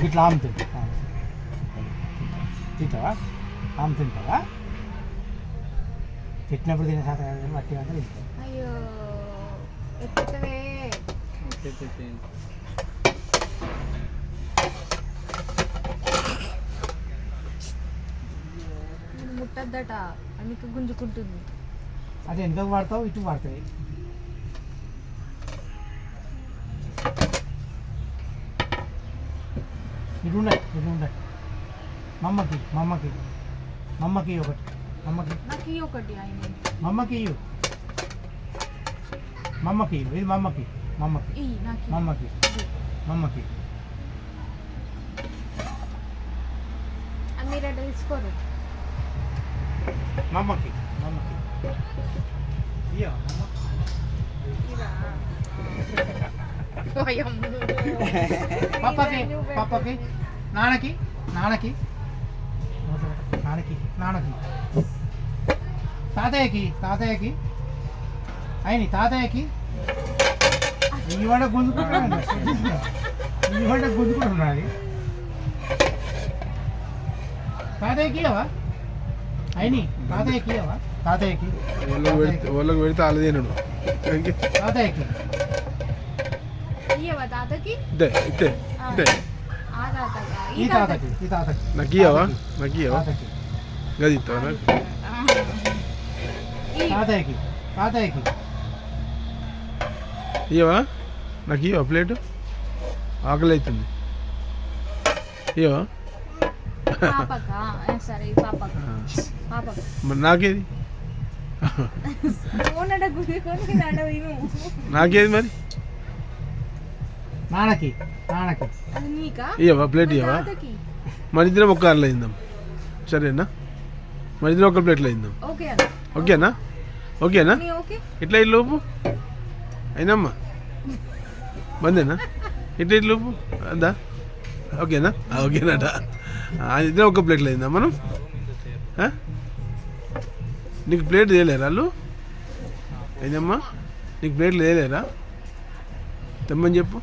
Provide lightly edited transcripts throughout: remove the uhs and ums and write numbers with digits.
ఇట్లా ఆమె తింటా తింటావా ఆమె తింటావా తిట్టినప్పుడు తినే శాతం వట్టి అంతా తింటావు. అయ్యో ఎత్తుతవే ముట్టద్దట అందుకు గుంజుకుంటుంది. అది ఎందుకు వాడతావు ఇటు వాడతాయి. ఇటు ఉండే మమ్మకి ఒకటి మమ్మకి నాకు ఒకటి ఆయన మమ్మకి ఇది మమ్మకి మీరు అట్లా తీసుకోరు మమ్మకి ఇయ్యో పప్పకి నాన్నకి తాతయ్యకి అయిన తాతయ్యకి ఇవాడ గుంజుకుంటున్నది తాతయ్యకి అవా అయిని తాతయ్యకి అవా తాతయ్యకి వాళ్ళకి పెడితే అలాదేనాడు తాతయ్యకి తాతకి ఈ తాతకి నాకు ఇయ్యవా గది ఇస్తావా తాతయ్యకి ఇయ్యవా నాకు ఇయ్యవా ప్లేటు ఆకలి అవుతుంది ఇయ్యవా మరి నాకేది నాకేది మరి నాన్నకి ఇయ్యవా ప్లేట్ ఇయ్యవా మన ఇద్దరం ఒక్క కార్లో అయిందాం సరేనా మన ఇద్దరం ఒక ప్లేట్లో అయిందాం ఓకేనా ఇట్లా లోపు అయినమ్మా బందేనా ఇట్లా లోపు అదా ఓకేనాట ఇద్దరం ఒక ప్లేట్లో అయిందా మనం నీకు ప్లేట్ తేలేరా వాళ్ళు అయినమ్మా నీకు ప్లేట్లు తేలేరా తెమ్మని చెప్పు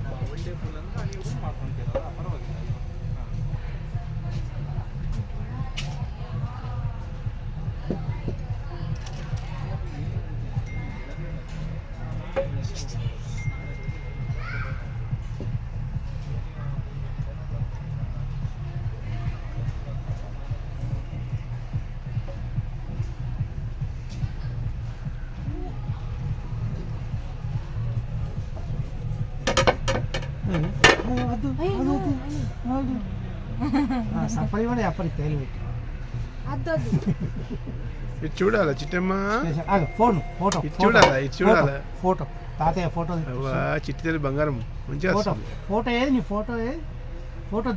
ఇది చూడాలా చిట్టమ్మ ఫోటో తాతయ్య ఫోటో చిట్టి తల్లి బంగారం మంచిగా ఫోటో ఏది నీ ఫోటో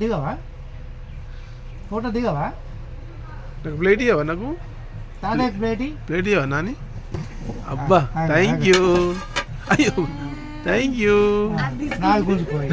దిగవా నాకు ప్లేట్ ఇవ్వవా నాకు తాతయ్య ప్లేట్ ఇవ్వవా నాని అబ్బా థ్యాంక్ యూ అయ్యో థ్యాంక్ యూ నాకు గుంజుకోయి